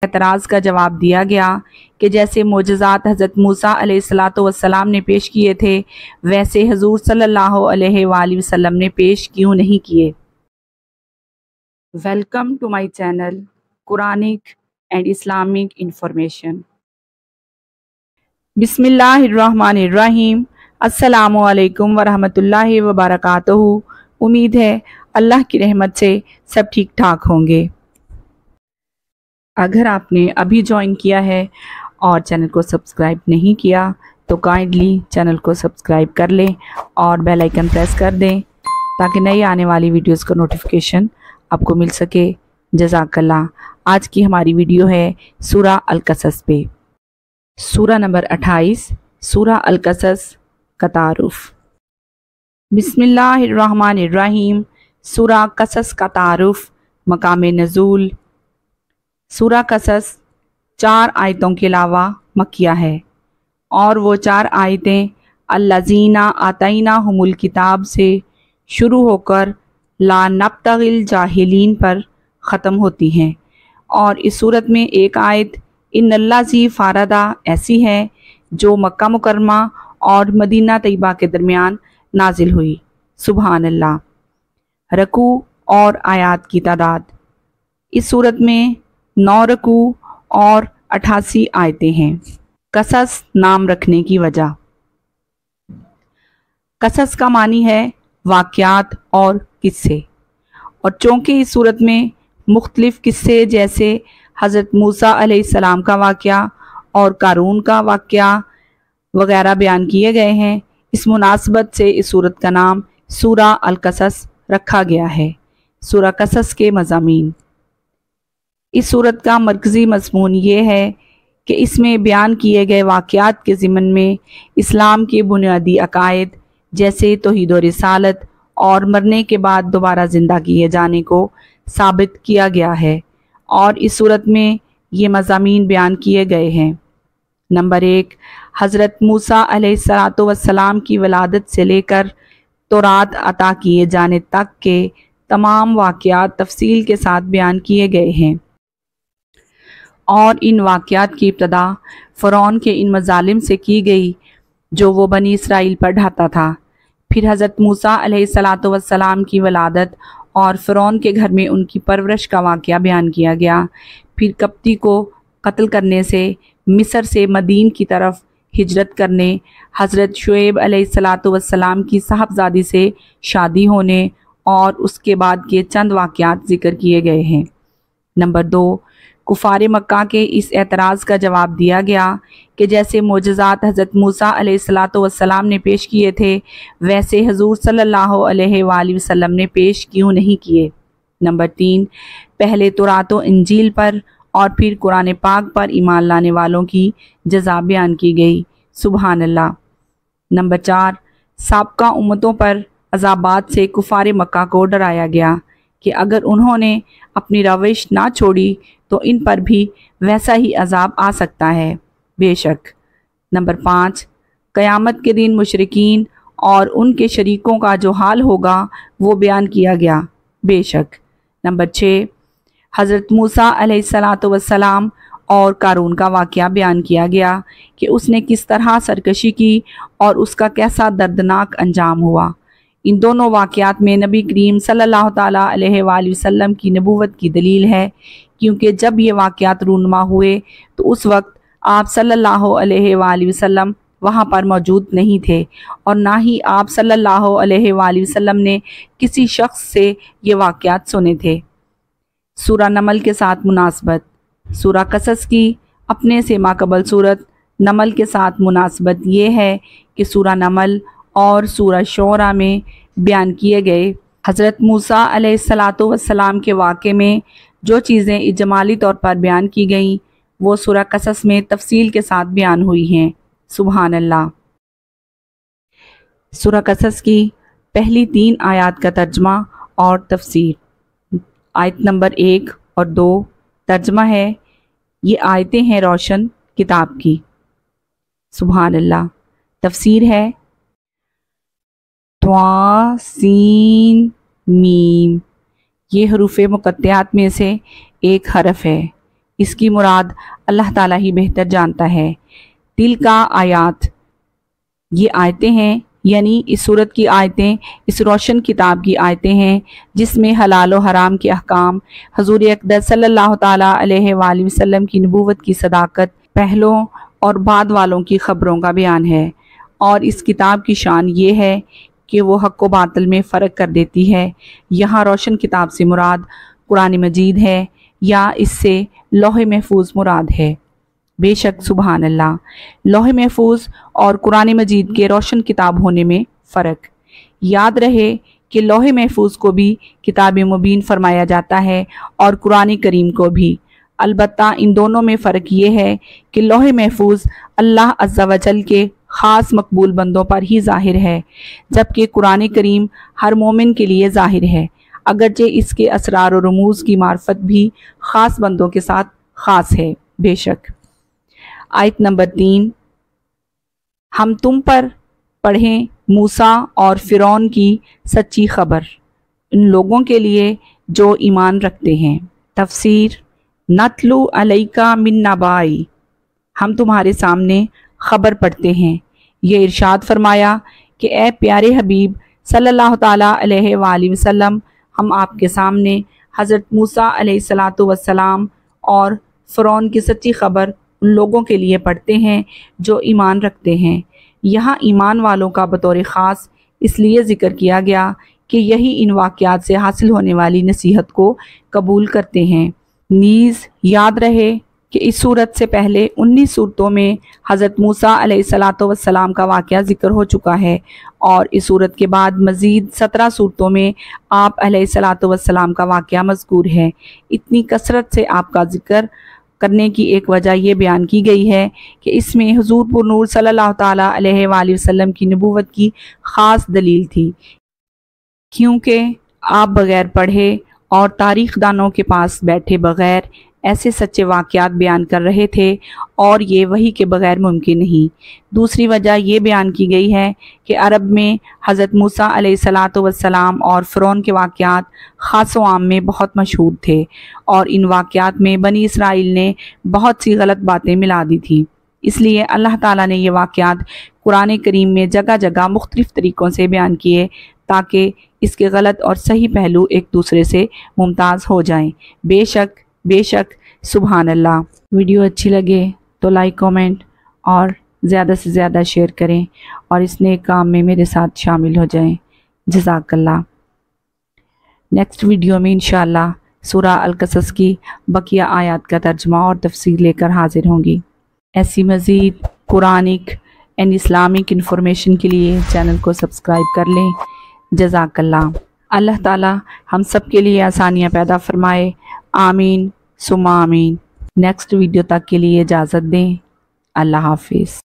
اعتراض کا جواب دیا گیا کہ جیسے معجزات حضرت موسیٰ علیہ الصلاۃ والسلام نے پیش کیے تھے ویسے حضور صلی اللہ علیہ وآلہ وسلم نے پیش کیوں نہیں کیے۔ Welcome to my channel Quranic and Islamic information. بسم اللہ الرحمن الرحیم۔ السلام علیکم ورحمۃ اللہ وبرکاتہ۔ امید ہے اللہ کی رحمت سے سب ٹھیک ٹھاک ہوں گے۔ اگر آپ نے ابھی جوائن کیا ہے اور چینل کو سبسکرائب نہیں کیا تو کائنڈلی چینل کو سبسکرائب کر لیں اور بیل آئیکن پریس کر دیں تاکہ نئی آنے والی ویڈیوز کا نوٹیفیکیشن آپ کو مل سکے۔ جزاک اللہ۔ آج کی ہماری ویڈیو ہے سورہ القصص پہ۔ سورہ نمبر 28 سورہ القصص کا تعارف۔ بسم اللہ الرحمن الرحیم۔ سورہ قصص کا تعارف۔ مقام نزول۔ سورہ قصص 4 آیتوں کے علاوہ مکیہ ہے اور وہ 4 آیتیں الذین آتیناہم الکتاب سے شروع ہو کر لا نبتغی الجاہلین پر ختم ہوتی ہیں، اور اس صورت میں ایک آیت ان الذی فارضہ ایسی ہے جو مکہ مکرمہ اور مدینہ طیبہ کے درمیان نازل ہوئی۔ سبحان اللہ۔ رکوع اور آیات کی تعداد۔ اس صورت میں 9 رکوع اور 88 آیتیں ہیں۔ قصص نام رکھنے کی وجہ۔ قصص کا معنی ہے واقعات اور قصے، اور چونکہ اس صورت میں مختلف قصے جیسے حضرت موسیٰ علیہ السلام کا واقعہ اور قارون کا واقعہ وغیرہ بیان کیے گئے ہیں، اس مناسبت سے اس صورت کا نام سورہ القصص رکھا گیا ہے۔ سورہ قصص کے مضامین۔ اس صورت کا مرکزی مضمون یہ ہے کہ اس میں بیان کیے گئے واقعات کے ضمن میں اسلام کے بنیادی عقائد جیسے توحید و رسالت اور مرنے کے بعد دوبارہ زندہ کیے جانے کو ثابت کیا گیا ہے، اور اس صورت میں یہ مضامین بیان کیے گئے ہیں۔ نمبر 1، حضرت موسیٰ علیہ السلام کی ولادت سے لے کر تورات عطا کیے جانے تک کے تمام واقعات تفصیل کے ساتھ بیان کیے گئے ہیں، اور ان واقعات کی ابتدا فرعون کے ان مظالم سے کی گئی جو وہ بنی اسرائیل پر ڈھاتا تھا۔ پھر حضرت موسیٰ علیہ السلام کی ولادت اور فرعون کے گھر میں ان کی پرورش کا واقعہ بیان کیا گیا۔ پھر قبطی کو قتل کرنے سے مصر سے مدین کی طرف ہجرت کرنے، حضرت شعیب علیہ السلام کی صاحبزادی سے شادی ہونے اور اس کے بعد کے چند واقعات ذکر کیے گئے ہیں۔ نمبر 2، کفار مکہ کے اس اعتراض کا جواب دیا گیا کہ جیسے معجزات حضرت موسیٰ علیہ السلام نے پیش کیے تھے ویسے حضور صلی اللہ علیہ وآلہ وسلم نے پیش کیوں نہیں کیے۔ نمبر 3، پہلے تورات و انجیل پر اور پھر قرآن پاک پر ایمان لانے والوں کی جزا بیان کی گئی۔ سبحان اللہ۔ نمبر 4، سابقہ امتوں پر عذابات سے کفار مکہ کو ڈرایا گیا کہ اگر انہوں نے اپنی روش نہ چھوڑی تو ان پر بھی ویسا ہی عذاب آ سکتا ہے، بے شک۔ نمبر 5، قیامت کے دن مشرکین اور ان کے شریکوں کا جو حال ہوگا وہ بیان کیا گیا، بے شک۔ نمبر 6، حضرت موسیٰ علیہ السلام اور قارون کا واقعہ بیان کیا گیا کہ اس نے کس طرح سرکشی کی اور اس کا کیسا دردناک انجام ہوا۔ ان دونوں واقعات میں نبی کریم صلی اللہ تعالیٰ علیہ وآلہ وسلم کی نبوت کی دلیل ہے، کیونکہ جب یہ واقعات رونما ہوئے تو اس وقت آپ صلی اللہ علیہ وآلہ وسلم وہاں پر موجود نہیں تھے، اور نہ ہی آپ صلی اللہ علیہ وآلہ وسلم نے کسی شخص سے یہ واقعات سنے تھے۔ سورہ نمل کے ساتھ مناسبت۔ سورہ قصص کی اپنے سے ماقبل سورت نمل کے ساتھ مناسبت یہ ہے کہ سورہ نمل اور سورہ شعراء میں بیان کیے گئے حضرت موسیٰ علیہ السلام کے واقعے میں جو چیزیں اجمالی طور پر بیان کی گئیں وہ سورہ قصص میں تفصیل کے ساتھ بیان ہوئی ہیں۔ سبحان اللہ۔ سورہ قصص کی پہلی 3 آیات کا ترجمہ اور تفسیر۔ آیت نمبر 1 اور 2 ترجمہ ہے، یہ آیتیں ہیں روشن کتاب کی۔ سبحان اللہ۔ تفسیر ہے، طا سین میم، یہ حروف مقطعات میں سے ایک حرف ہے، اس کی مراد اللہ تعالیٰ ہی بہتر جانتا ہے۔ تل کا آیات، یہ آیتیں ہیں، یعنی اس سورت کی آیتیں اس روشن کتاب کی آیتیں ہیں جس میں حلال و حرام کے احکام، حضور اقدس صلی اللہ تعالیٰ علیہ وآلہ وسلم کی نبوت کی صداقت، پہلوں اور بعد والوں کی خبروں کا بیان ہے۔ اور اس کتاب کی شان یہ ہے کہ وہ حق و باطل میں فرق کر دیتی ہے۔ یہاں روشن کتاب سے مراد قرآن مجید ہے یا اس سے لوح محفوظ مراد ہے؟ بے شک سبحان اللہ، لوح محفوظ اور قرآن مجید کے روشن کتاب ہونے میں فرق۔ یاد رہے کہ لوح محفوظ کو بھی کتاب مبین فرمایا جاتا ہے اور قرآن کریم کو بھی، البتہ ان دونوں میں فرق یہ ہے کہ لوح محفوظ اللہ عز و جل کے خاص مقبول بندوں پر ہی ظاہر ہے، جبکہ قرآن کریم ہر مومن کے لیے ظاہر ہے، اگرچہ اس کے اسرار و رموز کی معرفت بھی خاص بندوں کے ساتھ خاص ہے۔ بے شک۔ آیت نمبر 3، ہم تم پر پڑھیں موسیٰ اور فرعون کی سچی خبر ان لوگوں کے لیے جو ایمان رکھتے ہیں۔ تفسیر، نتلو علیکا من نبائی، ہم تمہارے سامنے خبر پڑھتے ہیں۔ یہ ارشاد فرمایا کہ اے پیارے حبیب صلی اللہ تعالیٰ علیہ وآلہ وسلم، ہم آپ کے سامنے حضرت موسیٰ علیہ السلام اور فرعون کی سچی خبر ان لوگوں کے لیے پڑھتے ہیں جو ایمان رکھتے ہیں۔ یہاں ایمان والوں کا بطور خاص اس لیے ذکر کیا گیا کہ یہی ان واقعات سے حاصل ہونے والی نصیحت کو قبول کرتے ہیں۔ نیز یاد رہے کہ اس صورت سے پہلے 19 صورتوں میں حضرت موسیٰ علیہ السلام کا واقعہ ذکر ہو چکا ہے، اور اس صورت کے بعد مزید 17 صورتوں میں آپ علیہ السلام کا واقعہ مذکور ہے۔ اتنی کثرت سے آپ کا ذکر کرنے کی ایک وجہ یہ بیان کی گئی ہے کہ اس میں حضور پر نور صلی اللہ تعالیٰ علیہ وآلہ وسلم کی نبوت کی خاص دلیل تھی، کیونکہ آپ بغیر پڑھے اور تاریخ دانوں کے پاس بیٹھے بغیر ایسے سچے واقعات بیان کر رہے تھے، اور یہ وحی کے بغیر ممکن نہیں۔ دوسری وجہ یہ بیان کی گئی ہے کہ عرب میں حضرت موسیٰ علیہ السلام اور فرعون کے واقعات خاص و عام میں بہت مشہور تھے، اور ان واقعات میں بنی اسرائیل نے بہت سی غلط باتیں ملا دی تھیں۔ اس لیے اللہ تعالیٰ نے یہ واقعات قرآن کریم میں جگہ جگہ مختلف طریقوں سے بیان کیے تاکہ اس کے غلط اور صحیح پہلو ایک دوسرے سے ممتاز ہو جائیں۔ بے شک سبحان اللہ۔ ویڈیو اچھی لگے تو لائک، کومنٹ اور زیادہ سے زیادہ شیئر کریں، اور اس نیک کام میں میرے ساتھ شامل ہو جائیں۔ جزاک اللہ۔ نیکسٹ ویڈیو میں انشاءاللہ سورہ القصص کی بقیہ آیات کا ترجمہ اور تفسیر لے کر حاضر ہوں گی۔ ایسی مزید قرآنک اینڈ اسلامک انفارمیشن کے لیے چینل کو سبسکرائب کر لیں۔ جزاک اللہ۔ اللہ تعالی ہم سب کے لیے آسانیاں پیدا فرمائے، آمین ثم آمین۔ نیکسٹ ویڈیو تک کے لیے اجازت دیں۔ اللہ حافظ۔